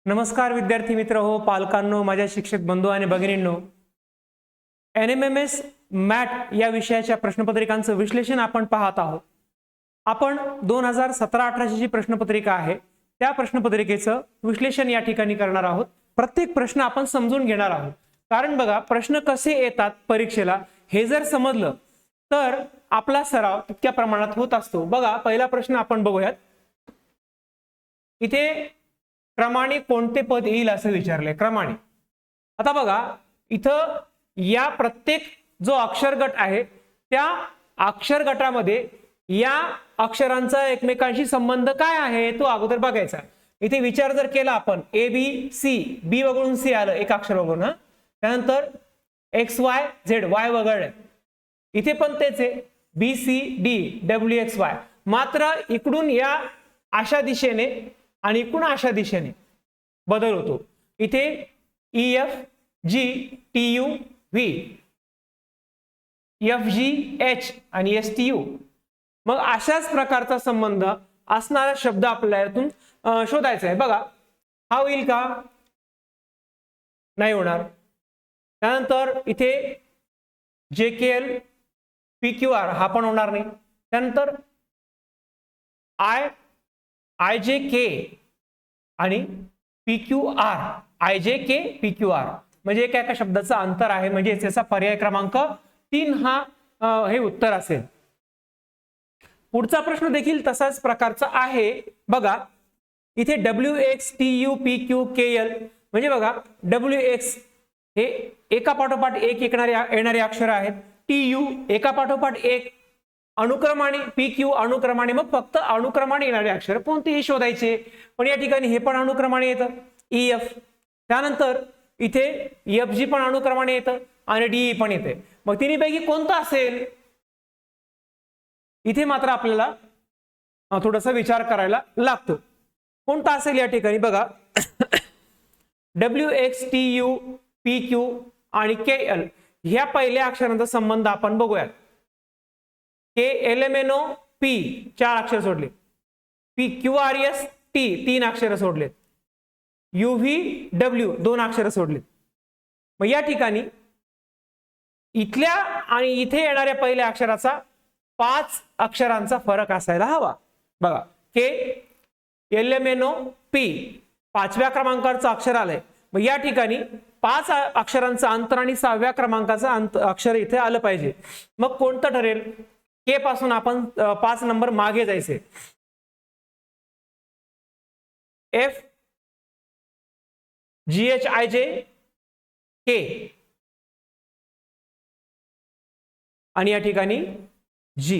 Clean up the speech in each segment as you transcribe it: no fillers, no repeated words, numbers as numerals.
नमस्कार विद्यार्थी मित्र हो, पालकांनो, माझ्या शिक्षक बंधू आणि भगिनींनो, NMMS मॅट या विषयाच्या प्रश्नपत्रिकांचं विश्लेषण आपण पाहत आहोत. आपण 2017-18 ची प्रश्नपत्रिका आहे त्या प्रश्नपत्रिकेचं विश्लेषण या ठिकाणी करणार आहोत. प्रत्येक प्रश्न आपण समजून घेणार आहोत, कारण बघा प्रश्न कसे येतात परीक्षेला हे जर समजलं तर आपला सराव तितक्या प्रमाणात होत असतो. बघा पहिला प्रश्न आपण बघूयात. इथे क्रमाने कोणते पद येईल असं विचारले. क्रमाने आता बघा इथं या प्रत्येक जो अक्षर गट आहे त्या अक्षर गटामध्ये या अक्षरांचा एकमेकांशी संबंध काय आहे तो अगोदर बघायचा. इथे विचार जर केला आपण ए बी सी, बी वगळून सी आलं एक अक्षर वगळून, त्यानंतर एक्स वाय झेड, वाय वगळले, इथे पण तेच आहे B C D W X Y, मात्र इकडून या अशा दिशेने आणि इकडून अशा दिशेने बदल होतो. इथे E F G T U V, F G H आणि एस टी यू. मग अशाच प्रकारचा संबंध असणारा शब्द आपल्याला यातून शोधायचा आहे. बघा हा होईल का? नाही होणार. त्यानंतर इथे जे K L P Q R हा पण होणार नाही. त्यानंतर आय जे के आणि P Q R, I J K P Q R म्हणजे एका एका शब्दाचं अंतर आहे, म्हणजे याचा पर्याय क्रमांक 3 हा हे उत्तर असेल. पुढचा प्रश्न देखील तसाच प्रकारचा आहे. बघा इथे W X T U P Q K L म्हणजे बघा डब्ल्यू एक्स हे एका पाठोपाठ एक येणारे अक्षर आहेत, टी यू एका पाठोपाठ एक अनुक्रमाने, पी क्यू अनुक्रमाने, मग फक्त अनुक्रमाने येणारे अक्षर कोणतेही शोधायचे. पण या ठिकाणी हे पण अनुक्रमाने येतं ई एफ, त्यानंतर इथे एफ जी पण अनुक्रमाने येतं आणि डी पण येते. मग तिन्हीपैकी कोणतं असेल? इथे मात्र आपल्याला थोडासा विचार करायला लागतो. कोणता असेल या ठिकाणी? बघा W X T U P Q आणि के एल ह्या पहिल्या अक्षरांचा संबंध आपण बघूयात. K L M N O P 4 अक्षर सोडले, P Q R S T 3 अक्षर सोडलेत, यू व्ही डब्ल्यू 2 अक्षर सोडलेत. मग या ठिकाणी इथल्या आणि इथे येणाऱ्या पहिल्या अक्षराचा 5 अक्षरांचा फरक असायला हवा. बघा K L M N O P 5व्या क्रमांकाचं अक्षर आलंय, मग या ठिकाणी 5 अक्षरांचं अंतर आणि 6व्या क्रमांकाचं अक्षर इथे आलं पाहिजे. मग कोणतं ठरेल? के पासून आपण 5 नंबर मागे जायचे. F G H I J के आणि या ठिकाणी जी.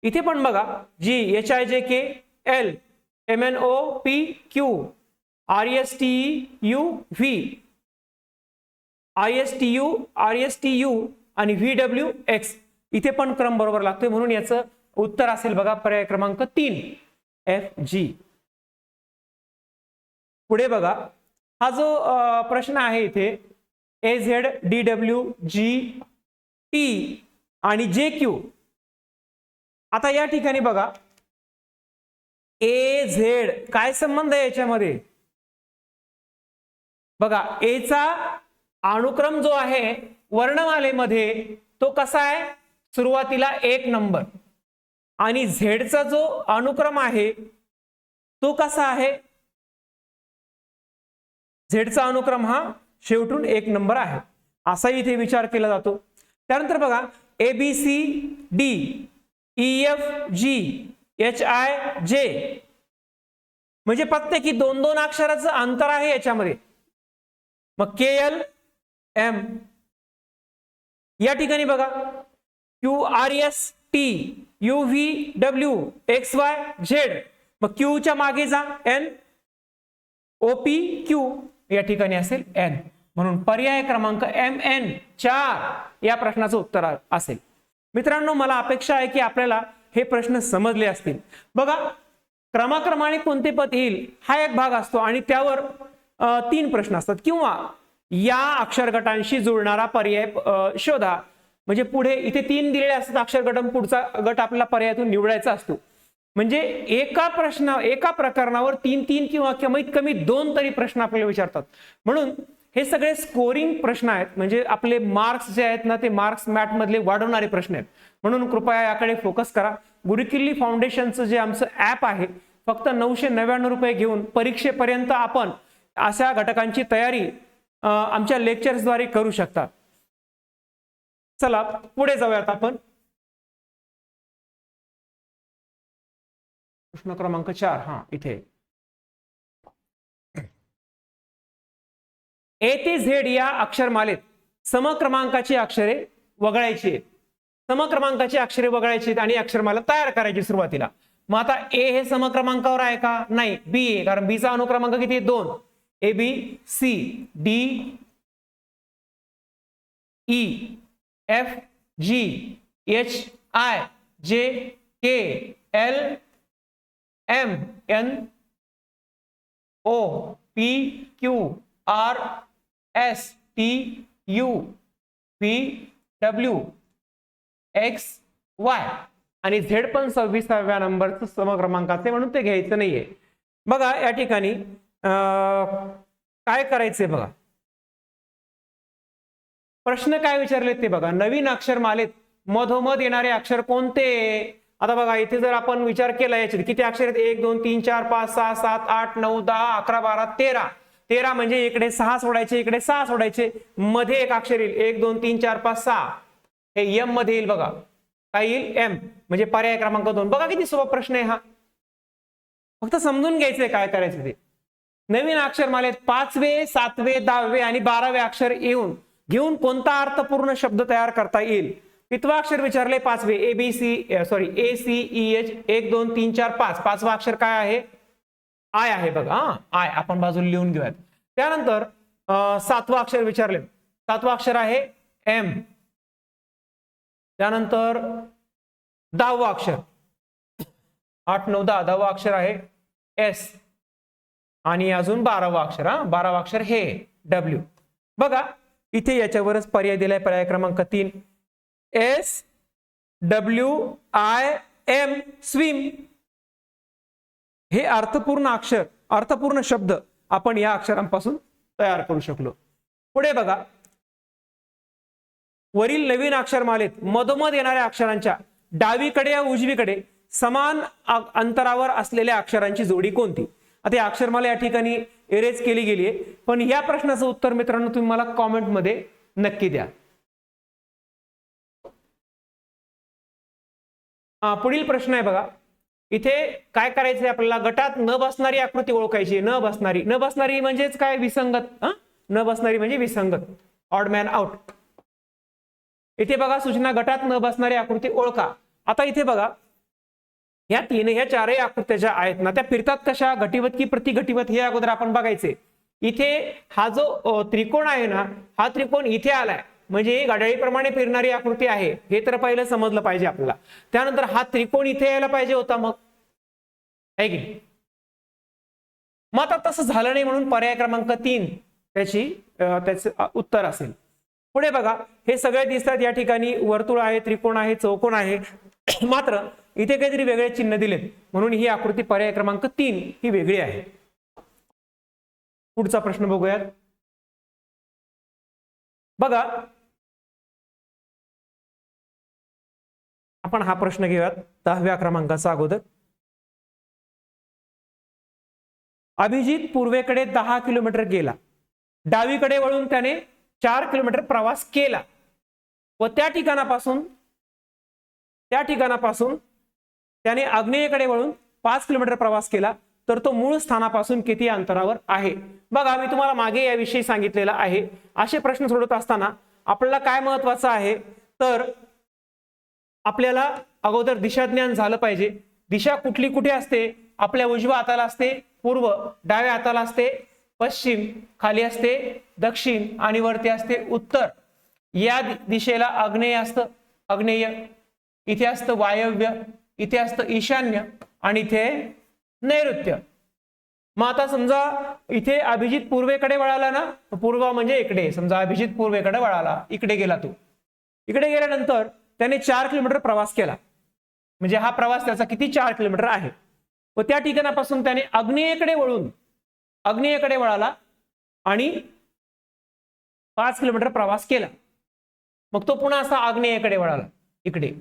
इथे पण बघा जी H I J K L M N O P Q R S T U V I S T U आणि व्ही डब्ल्यू एक्स. इथे पण क्रम बरोबर लागतोय, म्हणून याचं उत्तर असेल बघा पर्याय क्रमांक 3 एफ जी. पुढे बघा हा जो प्रश्न आहे इथे A Z D W G T आणि जे क्यू. आता या ठिकाणी बघा ए झेड काय संबंध आहे याच्यामध्ये? बघा ए चा अनुक्रम जो आहे वर्णमालेमध्ये तो कसा आहे? सुरुवातीला 1 नंबर. आणि झेडचा जो अनुक्रम आहे तो कसा आहे? झेडचा अनुक्रम हा शेवटून 1 नंबर आहे, असा इथे विचार केला जातो. त्यानंतर बघा A B C D E F G H I J म्हणजे प्रत्येकी 2-2 अक्षराचं अंतर आहे याच्यामध्ये. मग के एल एम या ठिकाणी बघा Q R S T U V W X Y Z, मग क्यू च्या मागे जा एन ओ पी क्यू या ठिकाणी असेल एन, म्हणून पर्याय क्रमांक एम एन 4 या प्रश्नाचं उत्तर असेल. मित्रांनो मला अपेक्षा आहे की आपल्याला हे प्रश्न समजले असतील. बघा क्रमाक्रमाने कोणते पद येईल हा एक भाग असतो आणि त्यावर 3 प्रश्न असतात, किंवा या अक्षर गटांशी जुळणारा पर्याय शोधा. म्हणजे पुढे इथे 3 दिलेले असतात अक्षर गट, पुढचा गट आपल्याला पर्यायातून निवडायचा असतो. म्हणजे एका प्रकरणावर 3 किंवा कमीत कमी 2 तरी प्रश्न आपल्याला विचारतात. म्हणून हे सगळे स्कोरिंग प्रश्न आहेत, म्हणजे आपले मार्क्स जे आहेत ना ते मार्क्स मॅथ मधले वाढवणारे प्रश्न आहेत. म्हणून कृपया याकडे फोकस करा. गुरुकिल्ली फाउंडेशनचं जे आमचं ऍप आहे, फक्त 999 रुपये घेऊन परीक्षेपर्यंत आपण अशा घटकांची तयारी आमच्या लेक्चर्सद्वारे करू शकता. चला पुढे जाऊयात आपण. प्रश्न क्रमांक 4. हा इथे ए ते झेड या अक्षरमालेत समक्रमांकाची अक्षरे वगळायची आहेत. समक्रमांकाची अक्षरे वगळायची आणि अक्षरमाला तयार करायची सुरुवातीला. मग आता ए हे समक्रमांकावर आहे का? नाही, बी आहे, कारण बी चा अनुक्रमांक किती आहे? 2. A B C D E F G H I J K L M N O P Q R S T U P W X Y आणि झेड पण 26व्या नंबरचं समक्रमांकाचे, म्हणून ते घ्यायचं नाहीये. बघा या ठिकाणी काय करायचंय बघा. प्रश्न काय विचारले ते बघा. नवीन अक्षरमालेत मधोमध येणारे अक्षर कोणते? आता बघा इथे जर आपण विचार केला याच्यात किती अक्षर आहेत? 1 2 3 4 5 6 7 8 9 10 11 12 13. 13 म्हणजे इकडे 6 सोडायचे, इकडे 6 सोडायचे, मध्ये एक अक्षर येईल. 1 2 3 4 5 6 हे एम मध्ये येईल. बघा काय येईल? एम, म्हणजे पर्याय क्रमांक 2. बघा किती सोपा प्रश्न आहे हा. फक्त समजून घ्यायचंय काय करायचं ते. नवीन अक्षरमालेत 5वे 7वे 10वे आणि 12वे अक्षर घेऊन कोणता अर्थपूर्ण शब्द तयार करता येईल? कितवा अक्षर विचारले? 5वे. A B C A C E H 1 2 3 4 5. 5वा अक्षर काय आहे? आय आहे. बघा आय आपण बाजूला लिहून घेऊयात. त्यानंतर 7वा अक्षर विचारले. 7वा अक्षर आहे एम. त्यानंतर 10वा अक्षर 8 9 10 10वा अक्षर आहे एस आणि अजून 12वा अक्षर 12वा अक्षर हे डब्ल्यू. बघा इथे याच्यावरच पर्याय दिलाय. पर्याय क्रमांक 3 S W I M swim. हे अर्थपूर्ण शब्द आपण या अक्षरांपासून तयार करू शकलो. पुढे बघा, वरील नवीन अक्षरमालेत मधोमध येणाऱ्या अक्षरांच्या डावीकडे व उजवीकडे समान अंतरावर असलेल्या अक्षरांची जोडी कोणती? आता या अक्षरमाला या ठिकाणी एरेज केली गेली आहे, पण या प्रश्नाचं उत्तर मित्रांनो तुम्ही मला कॉमेंट मध्ये नक्की द्या. पुढील प्रश्न आहे बघा. इथे काय करायचंय आपल्याला? गटात न बसणारी आकृती ओळखायची. न बसणारी म्हणजेच काय? विसंगत. न बसणारी म्हणजे विसंगत, ऑड मॅन आउट. इथे बघा सूचना, गटात न बसणारी आकृती ओळखा. आता इथे बघा ह्या चारही आकृत्या ज्या आहेत ना त्या फिरतात कशा? घटीवत की प्रतिघटीवत हे अगोदर आपण बघायचे. इथे हा जो त्रिकोण आहे ना, हा त्रिकोण इथे आलाय म्हणजे घड्याळीप्रमाणे फिरणारी आकृती आहे, हे तर पहिलं समजलं पाहिजे आपल्याला. त्यानंतर हा त्रिकोण इथे यायला पाहिजे होता, मग आहे की. मग आता तसं झालं नाही, म्हणून पर्याय क्रमांक 3 त्याचं उत्तर असेल. पुढे बघा, हे सगळे दिसतात या ठिकाणी. वर्तुळ आहे, त्रिकोण आहे, चौकोन आहे, मात्र इथे काहीतरी वेगळे चिन्ह दिलेत, म्हणून ही आकृती पर्याय क्रमांक 3 ही वेगळी आहे. पुढचा प्रश्न बघूयात. बघा आपण हा प्रश्न घेऊयात 10व्या क्रमांकाचा अगोदर. अभिजित पूर्वेकडे 10 किलोमीटर गेला. डावीकडे वळून त्याने 4 किलोमीटर प्रवास केला व त्या ठिकाणापासून त्याने आग्नेयेकडे वळून 5 किलोमीटर प्रवास केला, तर तो मूळ स्थानापासून किती अंतरावर आहे? बघा मी तुम्हाला मागे याविषयी सांगितलेलं आहे. असे प्रश्न सोडवत असताना आपल्याला काय महत्वाचं आहे, तर आपल्याला अगोदर दिशाज्ञान झालं पाहिजे. दिशा कुठली कुठे असते? आपल्या उजव्या हाताला असते पूर्व, डाव्या हाताला असते पश्चिम, खाली असते दक्षिण आणि वरती असते उत्तर. या दिशेला आग्नेय असतं, आग्नेय. इथे असतं वायव्य, इथे असतं ईशान्य आणि इथे नैऋत्य. मग आता समजा इथे अभिजित पूर्वेकडे वळाला ना, पूर्व म्हणजे इकडे. समजा अभिजित पूर्वेकडे वळाला, इकडे गेला तो. इकडे गेल्यानंतर त्याने 4 किलोमीटर प्रवास केला. म्हणजे हा प्रवास त्याचा किती 4 किलोमीटर आहे. व त्या ठिकाणापासून त्याने आग्नेयेकडे वळाला आणि 5 किलोमीटर प्रवास केला. मग तो पुन्हा असा आग्नेयेकडे वळाला इकडे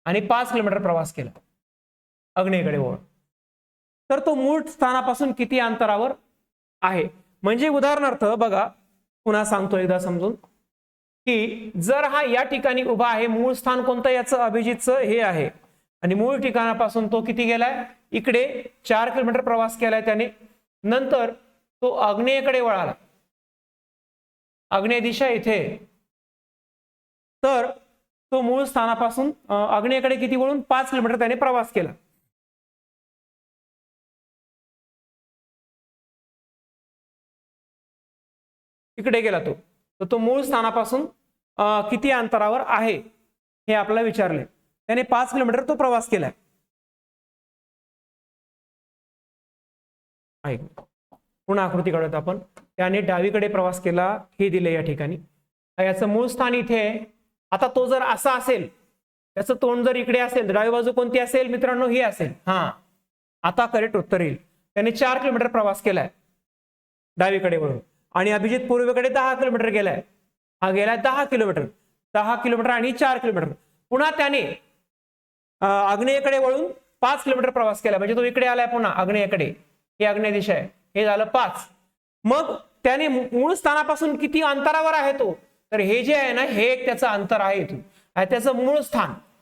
आणि 5 किलोमीटर प्रवास केला आग्नेयेकडे वळून. तर तो मूळ स्थानापासून किती अंतरावर आहे. म्हणजे उदाहरणार्थ बघा, पुन्हा सांगतो एकदा समजून, की जर हा या ठिकाणी उभा आहे, मूळ स्थान कोणतं याचं अभिजितचं हे आहे, आणि मूळ ठिकाणापासून तो किती गेलाय इकडे 4 किलोमीटर प्रवास केलाय त्याने. नंतर तो आग्नेयेकडे वळाला, आग्नेय दिशा इथे. तर तो मूळ स्थानापासून आग्नेयेकडे किती वळून 5 किलोमीटर त्याने प्रवास केला. इकडे गेला तो. तर तो मूळ स्थानापासून किती अंतरावर आहे हे आपल्याला विचारले. त्याने 5 किलोमीटर तो प्रवास केलाय. पुन्हा आकृती काढूयात आपण. त्याने डावीकडे प्रवास केला हे दिले या ठिकाणी. याचं मूळ स्थान इथे आहे. आता तो जर असा असेल, त्याचं तोंड जर इकडे असेल, डावी बाजू कोणती असेल मित्रांनो, ही असेल. हा, आता करेक्ट उत्तर येईल. त्याने 4 किलोमीटर प्रवास केलाय डावीकडे वळून, आणि अभिजित पूर्वेकडे 10 किलोमीटर गेलाय. हा गेलाय 10 किलोमीटर, 10 किलोमीटर आणि 4 किलोमीटर. पुन्हा त्याने आग्नेयेकडे वळून 5 किलोमीटर प्रवास केला. म्हणजे तो इकडे आलाय पुन्हा आग्नेयेकडे, ही आग्नेय दिशा आहे, हे झालं 5. मग त्याने मूळ स्थानापासून किती अंतरावर आहे तो, तर हे जे आहे ना, हे एक त्याचं अंतर आहे इथून. त्याचं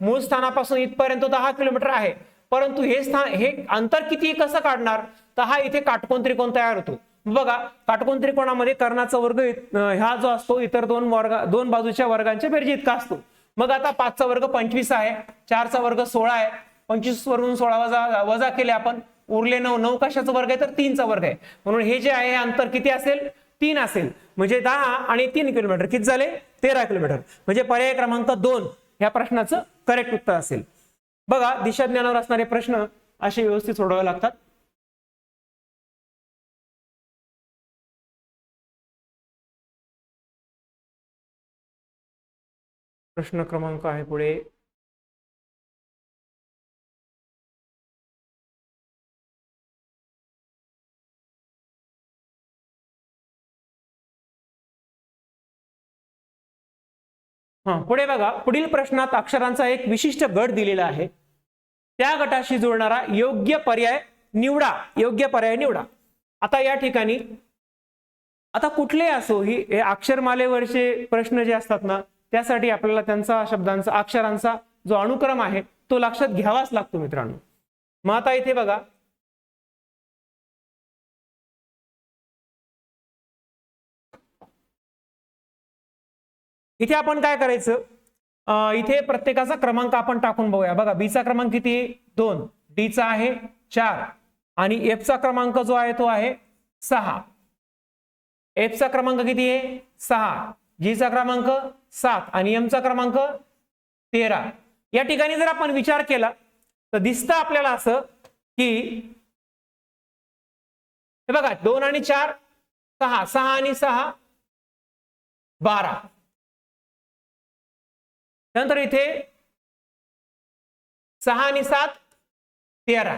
मूळ स्थानापासून इथपर्यंत 10 किलोमीटर आहे. परंतु हे अंतर किती कसं काढणार, तर हा इथे काटकोन त्रिकोण तयार होतो. बघा, काटकोन त्रिकोणामध्ये कर्णाचा वर्ग हा जो असतो इतर दोन बाजूच्या वर्गांच्या बेरजी इतका असतो. मग आता 5चा वर्ग 25 आहे, 4चा वर्ग 16 आहे. 25 वरून 16 वजा केले आपण, उरले 9. 9 कशाचा वर्ग आहे, तर 3चा वर्ग आहे. म्हणून हे जे आहे हे अंतर किती असेल, 3 असेल. म्हणजे 10 आणि 3 किलोमीटर किती झाले, 13 किलोमीटर. म्हणजे पर्याय क्रमांक 2 या प्रश्नाचं करेक्ट उत्तर असेल. बघा, दिशा ज्ञानावर असणारे प्रश्न असे व्यवस्थित सोडवावे लागतात. प्रश्न क्रमांक आहे पुढे. पुढे बघा, पुढील प्रश्नात अक्षरांचा एक विशिष्ट गट दिलेला आहे. त्या गटाशी जोडणारा योग्य पर्याय निवडा. आता या ठिकाणी आता कुठले असो, हे अक्षरमालेवरचे प्रश्न जे असतात ना, त्यासाठी आपल्याला त्यांचा शब्दांचा अक्षरांचा जो अनुक्रम आहे तो लक्षात घ्यावाच लागतो मित्रांनो. मग आता इथे बघा, इथे आपण काय करायचं, इथे प्रत्येकाचा क्रमांक आपण टाकून बघूया. बघा, बीचा क्रमांक किती आहे, 2, डीचा आहे 4, आणि एफचा क्रमांक जो आहे तो आहे 6. एफचा क्रमांक किती आहे, 6, जीचा क्रमांक 7 आणि एमचा क्रमांक 13. या ठिकाणी जर आपण विचार केला तर दिसतं आपल्याला असं की हे बघा, 2 आणि 4 6, 6 आणि 6 12. त्यानंतर इथे 6 आणि 7 13.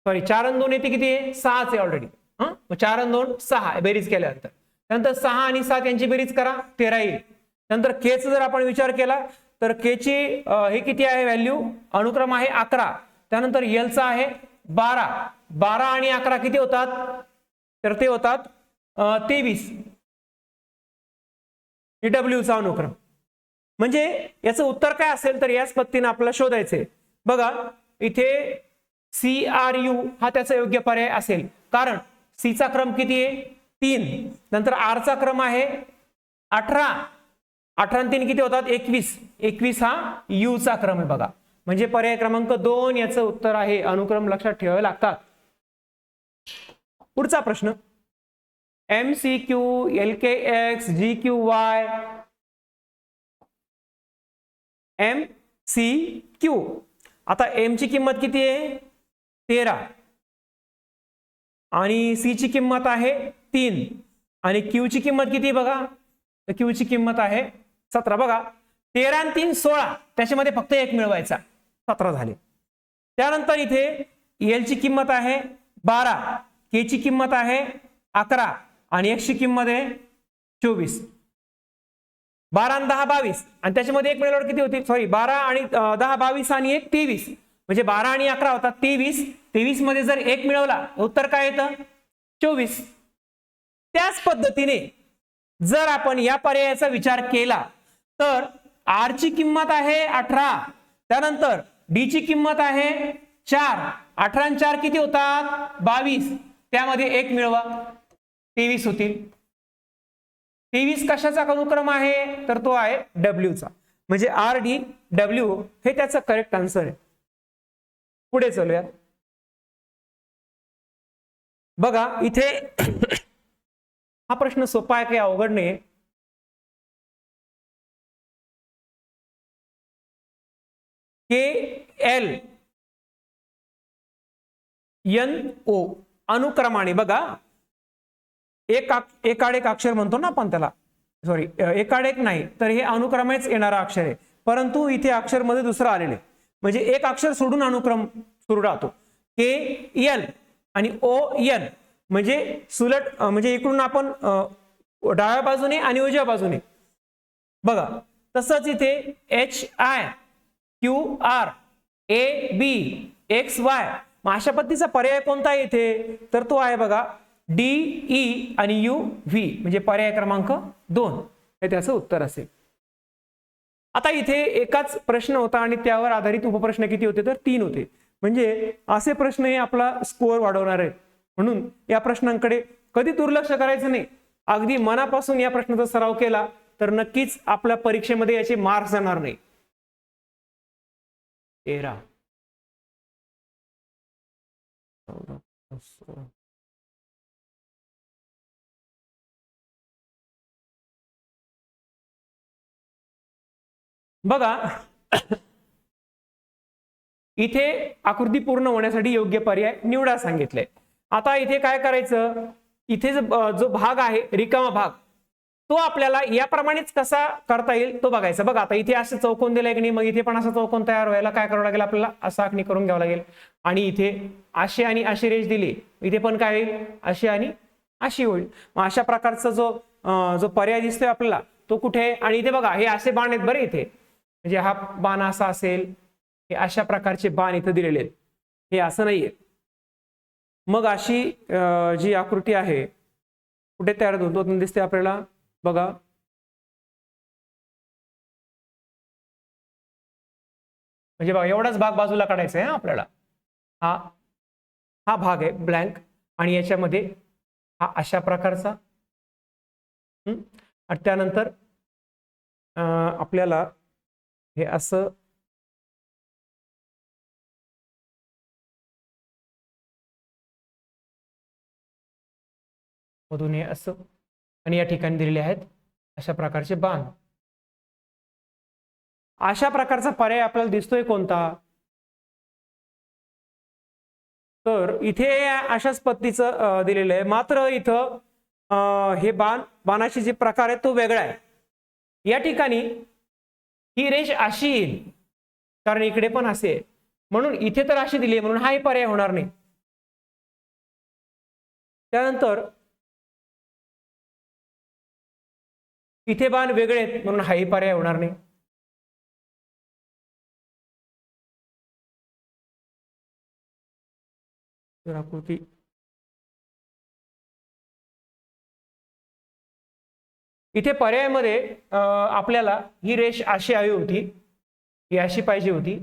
सॉरी, 4 आणि 2 येते किती आहे, 6च आहे ऑलरेडी. 4 आणि 2 6 बेरीज केल्यानंतर. त्यानंतर 6 आणि 7 यांची बेरीज करा, 13 येईल. नंतर केचा जर आपण विचार केला तर केची हे किती आहे व्हॅल्यू, अनुक्रम आहे 11. त्यानंतर एलचा आहे 12. 12 आणि 11 किती होतात, तर ते होतात 23. डब्ल्यूचा अनुक्रम. म्हणजे याचं उत्तर काय असेल तर याच पद्धतीने आपल्याला शोधायचंय. बघा, इथे CRU हा त्याचा योग्य पर्याय असेल, कारण सीचा क्रम किती आहे, 3. नंतर आरचा क्रम आहे 18. 18 आणि 3 किती होतात, 21. 21 हा यूचा क्रम आहे. बघा, म्हणजे पर्याय क्रमांक 2 याचं उत्तर आहे. अनुक्रम लक्षात ठेवावे लागतात. पुढचा प्रश्न, MCQ, LKX, GQY, MCQ. आता M ची किंमत किती आहे, 13, आणि C ची किंमत आहे 3, आणि Q ची किंमत किती बघा तर क्यू ची किंमत आहे 17. बघा 13 आणि 3 16, त्याच्यामध्ये फक्त 1 मिळवायचा, 17 झाले. त्यानंतर इथे एल ची किंमत आहे 12, के ची किंमत आहे 11 आणि एक्स ची किंमत आहे 24. 12 आणि 10 22 आणि त्याच्यामध्ये 1 मिळवल्यावर किती होतील, सॉरी 12 आणि 10 22 आणि 1 23, म्हणजे 12 आणि 11 होतात 23. 23 मध्ये जर 1 मिळवला उत्तर काय येतं 24. त्याच पद्धतीने जर आपण या पर्यायाचा विचार केला तर आर ची किंमत आहे 18, त्यानंतर डी ची किंमत आहे 4, 18 आणि 4 किती होतात 22, त्यामध्ये 1 मिळवा 23 होतील. 23 कशाचा अनुक्रम आहे, तर तो आहे डब्ल्यू चा, म्हणजे आर डी डब्ल्यू हे त्याचं करेक्ट आन्सर आहे. पुढे चलूया. बघा इथे हा प्रश्न सोपा आहे, काही अवघड नाही. के एल एन ओ अनुक्रमाने, बघा एकाड एक अक्षर म्हणतो ना आपण त्याला, सॉरी एकाड एक नाही तर हे अनुक्रमेच येणारा अक्षर आहे, परंतु इथे अक्षर मध्ये दुसरं आलेले, म्हणजे एक अक्षर सोडून अनुक्रम सुरू राहतो. के एल आणि ओ एन म्हणजे सुलट, म्हणजे इकडून आपण डाव्या बाजूने आणि उजव्या बाजूने. बघा तसंच इथे H I Q R A B X Y, अशा पद्धतीचा पर्याय कोणता आहे इथे, तर तो आहे बघा डी ई आणि यू व्ही, म्हणजे पर्याय क्रमांक 2 हे त्याचं उत्तर असेल. आता इथे एकाच प्रश्न होता आणि त्यावर आधारित उपप्रश्न किती होते, तर 3 होते, म्हणजे असे प्रश्न हे आपला स्कोअर वाढवणार आहेत. म्हणून या प्रश्नांकडे कधी दुर्लक्ष करायचं नाही. अगदी मनापासून या प्रश्नाचा सराव केला तर नक्कीच आपल्या परीक्षेमध्ये याचे मार्क्स जाणार नाही. 13 बघा इथे आकृती पूर्ण होण्यासाठी योग्य पर्याय निवडा सांगितलंय. आता इथे काय करायचं, इथे जो भाग आहे रिकामा भाग तो आपल्याला याप्रमाणेच कसा करता येईल तो बघायचा. बघा आता इथे असं चौकोन दिलाय की नाही, मग इथे पण असा चौकोन तयार व्हायला काय करावं लागेल, आपल्याला असा आखणी करून घ्यावं लागेल. आणि इथे अशी आणि अशी रेष दिली, इथे पण काय होईल अशी आणि अशी होईल. मग अशा प्रकारचा जो पर्याय दिसतोय आपल्याला तो कुठे, आणि इथे बघा हे असे बाण आहेत बरे, इथे म्हणजे हा बाण असा असेल, हे अशा प्रकारचे बाण इथे दिलेले आहेत, हे असं नाहीये. मग अशी जी आकृती आहे कुठे तयार होतो दिसते आपल्याला, बघा म्हणजे बघा एवढाच भाग बाजूला काढायचा आहे आपल्याला. हा भाग आहे ब्लँक आणि याच्यामध्ये हा अशा प्रकारचा, आणि त्यानंतर आपल्याला हे असं मधून हे असं, आणि या ठिकाणी दिलेले आहेत अशा प्रकारचे बाण. अशा प्रकारचा पर्याय आपल्याला दिसतोय कोणता, तर इथे अशाच पद्धतीचं दिलेलं आहे, मात्र इथं हे बाणाचे जे प्रकार आहे तो वेगळा आहे. या ठिकाणी ही रेष अशी येईल कारण इकडे पण असे आहे, म्हणून इथे तर अशी दिली आहे म्हणून हाही पर्याय होणार नाही. त्यानंतर इथे बाण वेगळे आहेत म्हणून हाही पर्याय होणार नाही. तर आकृती इथे पर्यायामध्ये आपल्याला ही रेष अशी हवी होती, ही अशी पाहिजे होती,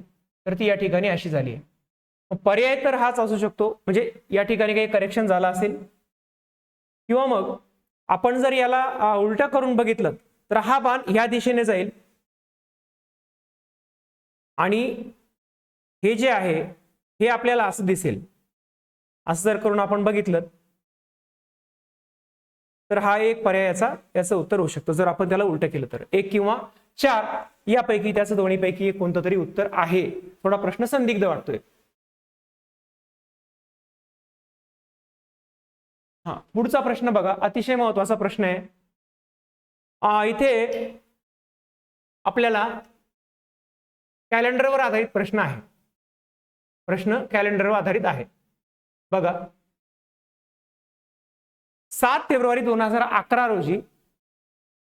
तर ती या ठिकाणी अशी झाली आहे. पर्याय तर हाच असू शकतो, म्हणजे या ठिकाणी काही करेक्शन झालं असेल, किंवा मग आपण जर याला उलटा करून बघितलं तर हा बाण ह्या दिशेने जाईल आणि हे जे आहे हे आपल्याला असं दिसेल. असं जर करून आपण बघितलं तर हा एक पर्यायाचा याचं उत्तर होऊ शकतो, जर आपण त्याला उलट केलं तर. 1 किंवा 4 यापैकी त्याचं दोन्हीपैकी एक कोणतं तरी उत्तर आहे. थोडा प्रश्न संदिग्ध वाटतोय. पुढचा प्रश्न बघा, अतिशय महत्वाचा प्रश्न आहे. इथे आपल्याला कॅलेंडरवर आधारित प्रश्न आहे. प्रश्न कॅलेंडरवर आधारित आहे. बघा, 7 फेब्रुवारी 2011 रोजी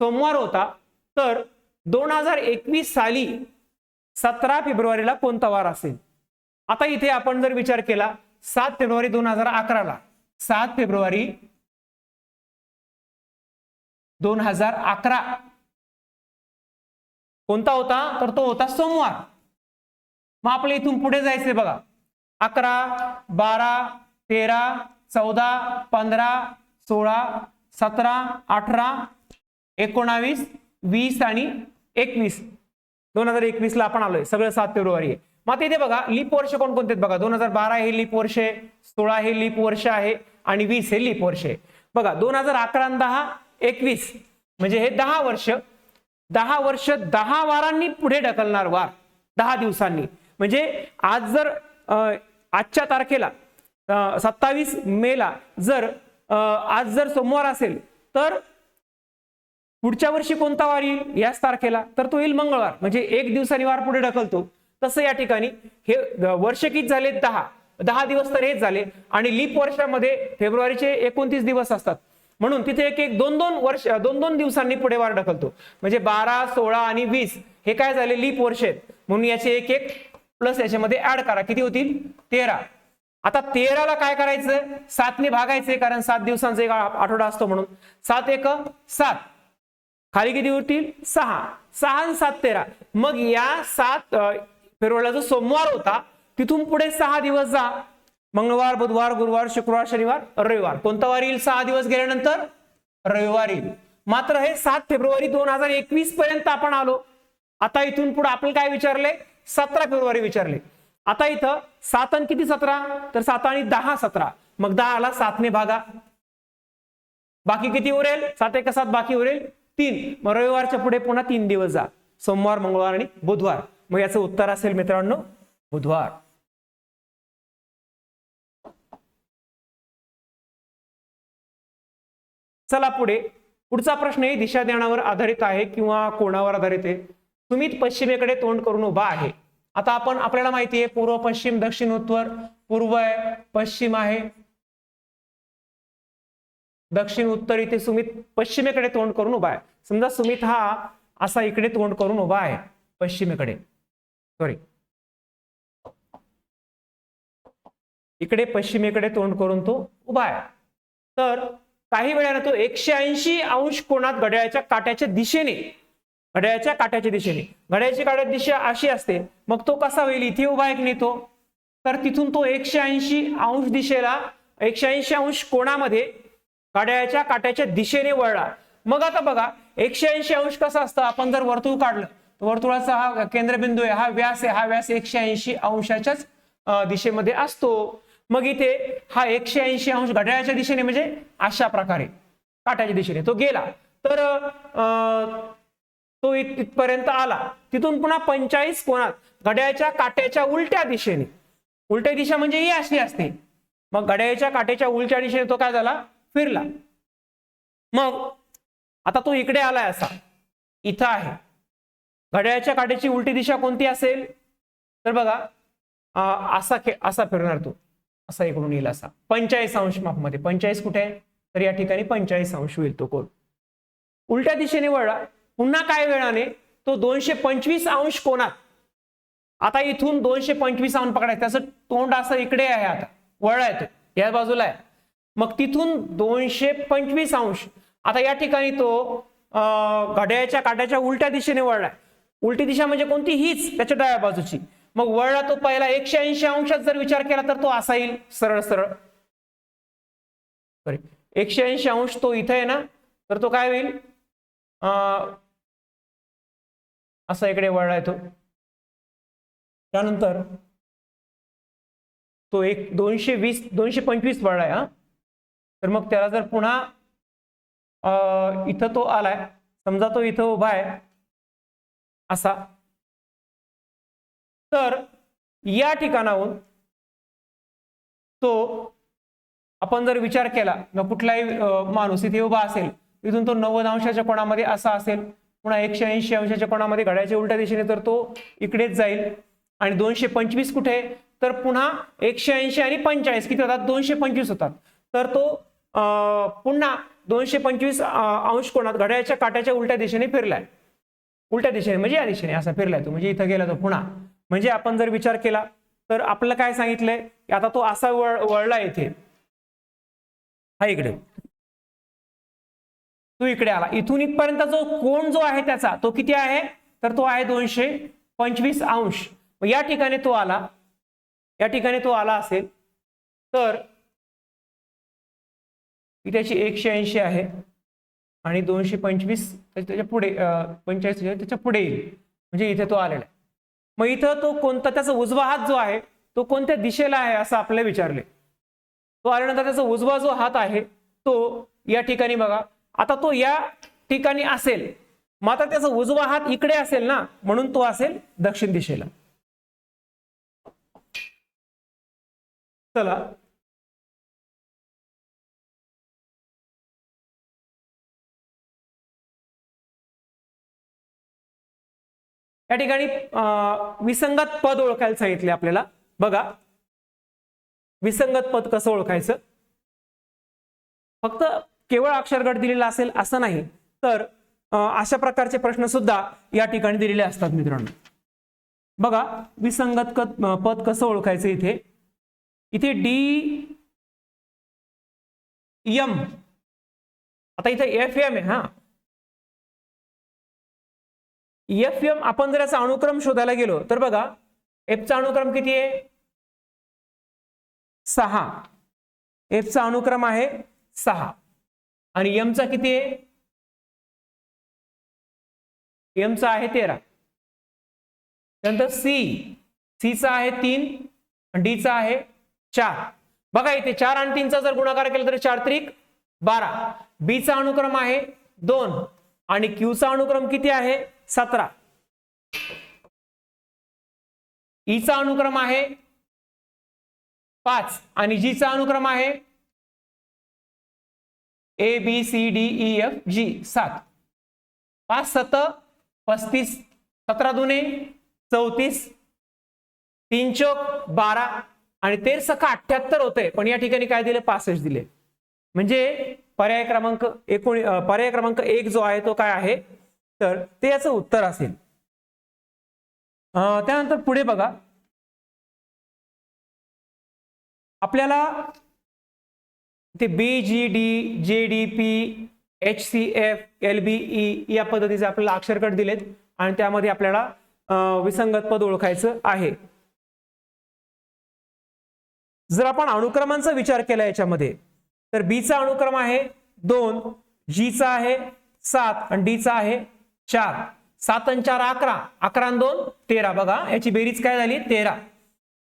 सोमवार होता, तर 2021 साली 17 फेब्रुवारीला कोणता वार असेल? आता इथे आपण जर विचार केला 7 फेब्रुवारी 2011 ला, 7 फेब्रुवारी 2011 कोणता होता? तर तो होता सोमवार. मग आपल्या इथून पुढे जायचंय बघा, 11, 12, 13, 14, 15, 16, 17, 18, 19, 20 आणि 21. 2021 ला आपण आलोय, सगळं 7 फेब्रुवारी आहे. मग इथे बघा लीप वर्ष कोणकोणते आहेत बघा, 2012 हे लीप वर्ष आहे, 16 हे लीप वर्ष आहे आणि 20 हे लीप वर्ष आहे. बघा 2011 आणि 10, 21 म्हणजे हे 10 वर्ष. 10 वर्ष 10 वारांनी पुढे ढकलणार वार, 10 दिवसांनी. म्हणजे आज जर आजच्या तारखेला 27 मेला जर आज जर सोमवार असेल, तर पुढच्या वर्षी कोणता वार येईल याच तारखेला? तर तो येईल मंगळवार. म्हणजे 1 दिवसांनी वार पुढे ढकलतो. तसं या ठिकाणी हे वर्ष किती झाले? 10 दिवस तर हेच झाले. आणि लीप वर्षामध्ये फेब्रुवारीचे 29 दिवस असतात, म्हणून तिथे एक 2-2 दिवसांनी पुढे वार ढकलतो. म्हणजे 12, 16 आणि 20 हे काय झाले? लीप वर्ष आहेत, म्हणून याचे एक प्लस याच्यामध्ये ऍड करा. किती होतील? 13. आता 13ला काय करायचं? 7 ने भागायचे, कारण 7 दिवसांचा एक आठवडा असतो म्हणून. 7 एक 7, खाली किती होतील? 6. 6 आणि 7 13. मग या 7 फेब्रुवारीला जो सोमवार होता तिथून पुढे 6 दिवस जा. मंगळवार, बुधवार, गुरुवार, शुक्रवार, शनिवार, रविवार. कोणता वार येईल 6 दिवस गेल्यानंतर? रविवार येईल. मात्र हे 7 फेब्रुवारी 2021 पर्यंत आपण आलो. आता इथून पुढे आपण काय विचारले? 17 फेब्रुवारी विचारले. आता इथं 7 आणि किती 17? तर 7 आणि 10 17. मग 10ला 7 ने भागा, बाकी किती उरेल? 7 एक 7, बाकी उरेल 3. मग रविवारच्या पुढे पुन्हा 3 दिवस जा, सोमवार, मंगळवार आणि बुधवार. मग याचं उत्तर असेल मित्रांनो बुधवार. चला पुढे. पुढचा प्रश्न ही दिशा ज्ञानावर आधारित आहे किंवा कोणावर आधारित आहे? सुमित पश्चिमेकडे तोंड करून उभा आहे. आता आपल्याला माहिती आहे पूर्व, पश्चिम, दक्षिण, उत्तर. पूर्व आहे, पश्चिम आहे, दक्षिण, उत्तर. इथे सुमित पश्चिमेकडे तोंड करून उभा आहे. समजा सुमित हा असा इकडे तोंड करून उभा आहे, पश्चिमेकडे, सॉरी इकडे पश्चिमेकडे तोंड करून तो उभा आहे. तर काही वेळाने तो 180 अंश कोनात घड्याळाच्या काट्याच्या दिशेने, घड्याळाच्या काट्याच्या दिशा अशी असते. मग तो कसा होईल? इथे उभा आहे की नाही तो, तर तिथून तो 180 अंश दिशेला, 180 अंश कोणामध्ये घड्याळाच्या काट्याच्या दिशेने वळला. मग आता बघा 180 अंश कसं असतं? आपण जर वर्तुळ काढलं, वर्तुळाचा हा केंद्रबिंदू आहे, हा व्यास आहे, हा व्यास 180 अंशाच्याच दिशेमध्ये असतो. मग इथे हा 180 अंश घड्याळाच्या दिशेने म्हणजे अशा प्रकारे काट्याच्या दिशेने तो गेला, तर तो इथपर्यंत आला. तिथून पुन्हा 45 कोनात घड्याळाच्या काट्याच्या उलट्या दिशेने, उलटी दिशा म्हणजे ही अशी असते. मग घड्याळाच्या काट्याच्या उलट्या दिशेने तो काय झाला? फिरला. मग आता तो इकडे आलाय, असा इथं आहे. घड्याळाच्या काट्याची उलटी दिशा कोणती असेल? तर बघा असा फिरणार तो, असा इकडून येईल, असा 45 अंश मापमध्ये. 45 कुठे आहे? तर या ठिकाणी 45 अंश होईल तो कोन. उलट्या दिशेने वळला. पुन्हा काय वेळाने तो 225 अंश कोनात, आता इथून 225 अंश पकडायचं, त्याचं तोंड असं इकडे आहे, आता वळलाय तो या बाजूला आहे. मग तिथून 225 अंश, आता या ठिकाणी तो घड्याळाच्या काट्याच्या उलट्या दिशेने वळलाय. उलटी दिशा म्हणजे कोणती? हीच, त्याच्या डाव्या बाजूची. मग वळला तो पहिला 180 अंशात जर विचार केला तर तो असा येईल, सरळ सरळ, सॉरी 180 अंश तो इथे आहे ना, तर तो काय होईल? असा इकडे वळलाय तो. त्यानंतर तो 225 वळलाय हा. तर मग त्याला जर पुन्हा इथं तो आलाय, समजा तो इथं उभा आहे असा, तर या ठिकाणाहून तो आपण जर विचार केला, कुठलाही माणूस इथे उभा असेल, इथून तो 90 अंशाच्या कोणामध्ये असा असेल, पुन्हा 180 अंशाच्या कोणामध्ये घड्याळाच्या उलट्या दिशेने, तर तो इकडेच जाईल. आणि 225 कुठे, तर पुन्हा 180 आणि 45 किती होतात, 225 होतात. तर तो पुन्हा 225 अंश कोणात घड्याळाच्या काट्याच्या उलट्या दिशेने फिरलाय. उलट्या दिशेने म्हणजे या दिशेने असा फिरलाय तो, म्हणजे इथं गेला तो पुन्हा. म्हणजे आपण जर विचार केला तर आपल्याला काय सांगितलंय की आता तो असा वळला इथे, हा इकडे, तो इकडे आला. इथून इथपर्यंत जो कोण जो आहे त्याचा तो किती आहे, तर तो आहे 225 अंश. या ठिकाणी तो आला, या ठिकाणी तो आला असेल तर त्याची 180 आहे आणि 225 त्याच्या पुढे 45 त्याच्या पुढे येईल, म्हणजे इथे तो आलेला आहे. मग इथं तो कोणता, त्याचा उजवा हात जो आहे तो कोणत्या दिशेला आहे असं आपल्याला विचारले. तो आल्यानंतर त्याचा उजवा जो हात आहे तो या ठिकाणी बघा, आता तो या ठिकाणी असेल, मात्र त्याचा उजवा हात इकडे असेल ना, म्हणून तो असेल दक्षिण दिशेला. चला या ठिकाणी विसंगत पद ओळखायला सांगितले आपल्याला. बघा विसंगत पद कसं ओळखायचं, फक्त केवळ अक्षरगट दिलेला असेल असं नाही, तर अशा प्रकारचे प्रश्न सुद्धा या ठिकाणी दिलेले असतात मित्रांनो. बघा विसंगत पद कसं ओळखायचं, इथे इथे डी एम, आता इथे एफ एम आहे. हा एफ एम, आपण जर याचा अनुक्रम शोधायला गेलो तर बघा एफ चा अनुक्रम किती आहे, 6. एफ चा अनुक्रम आहे 6 आणि एम चा किती आहे, एम चा आहे 13. त्यानंतर सी चा आहे 3 आणि डी चा आहे 4. बघा इथे 4 आणि 3 चा जर गुणाकार केला तर 4 त्रिक 12. बी चा अनुक्रम आहे 2 आणि क्यू चा अनुक्रम किती आहे, 17. ई चा अनुक्रम आहे 5 आणि जी चा अनुक्रम आहे A B C D E F G 7. 5 7 35, 17 दुने 34, 3 चौक 12 आणि 13 सखा 78 होते. पण या ठिकाणी काय दिले, 65 दिले. म्हणजे पर्याय क्रमांक 1 जो आहे तो काय आहे, तर ते याचं उत्तर असेल. त्यानंतर पुढे बघा, आपल्याला ते B G D J D P H C F L B E या पद्धतीचे आपल्याला अक्षरकट दिलेत आणि त्यामध्ये आपल्याला विसंगत पद ओळखायचं आहे. जर आपण अनुक्रमांचा विचार केला याच्यामध्ये, तर बी चा अनुक्रम आहे 2, जी चा आहे 7 आणि डी चा आहे 4. 7 आणि 4 11, 11 आणि 2 13. बघा याची बेरीज काय झाली, 13.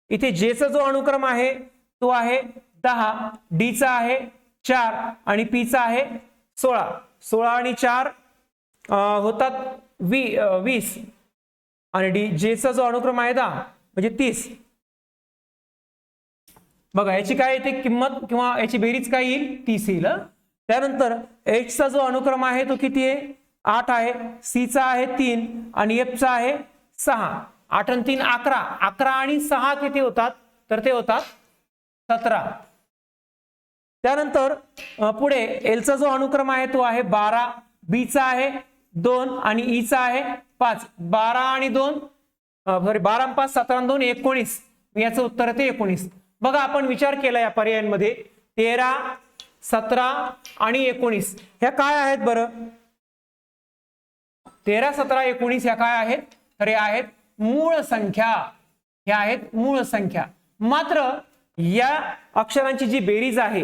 इथे जे चा जो अनुक्रम आहे तो आहे 10, डी चा आहे 4 आणि पी चा आहे 16. 16 आणि 4 होतात 20 आणि डी जे चा जो अनुक्रम आहे 10 म्हणजे 30. बघा याची काय येते किंमत किंवा याची बेरीज काय येईल, 30 येईल. त्यानंतर एच चा जो अनुक्रम आहे तो किती आहे, 8 आहे. सी चा आहे 3 आणि एफ चा आहे 6. 8 आणि 3 11, 11 आणि 6 किती होतात, तर ते होतात 17. त्यानंतर पुढे एल चा जो अनुक्रम आहे तो आहे 12, बी चा आहे 2 आणि ई चा आहे 5. 12 आणि 2 12 आणि 5 17 आणि 2 19. याचं उत्तर आहे ते 19. बघा आपण विचार केला या पर्यायांमध्ये 13, 17 आणि 19 ह्या काय आहेत बरं, 13, 17, 19 ह्या काय आहेत, तर हे आहेत मूळ संख्या. ह्या आहेत मूळ संख्या. मात्र या अक्षरांची जी बेरीज आहे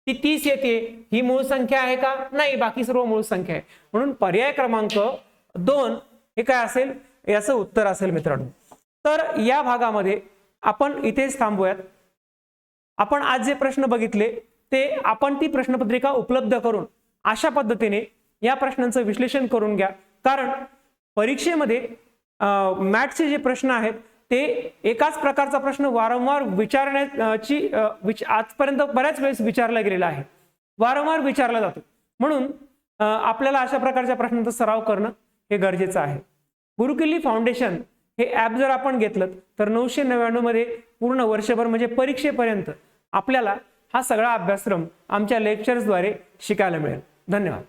ती 30 येते. ही मूळ संख्या आहे का, नाही, बाकी सर्व मूळ संख्या आहे. म्हणून पर्याय क्रमांक 2 हे काय असेल, याचं उत्तर असेल मित्रांनो. तर या भागामध्ये आपण इथेच थांबूयात. आपण आज जे प्रश्न बघितले ते आपण ती प्रश्नपत्रिका उपलब्ध करून अशा पद्धतीने या प्रश्नांचं विश्लेषण करून घ्या. कारण परीक्षेमध्ये मॅथ्सचे जे प्रश्न आहेत ते एकाच प्रकारचा प्रश्न वारंवार विचारण्याची आजपर्यंत बऱ्याच वेळेस विचारला गेलेला आहे, वारंवार विचारला जातो. म्हणून आपल्याला अशा प्रकारच्या प्रश्नांचा सराव करणं हे गरजेचं आहे. गुरुकिल्ली फाउंडेशन हे ॲप जर आपण घेतलं तर 999 मध्ये पूर्ण वर्षभर म्हणजे परीक्षेपर्यंत आपल्याला हा सगळा अभ्यासक्रम आमच्या लेक्चर्सद्वारे शिकायला मिळेल. धन्यवाद.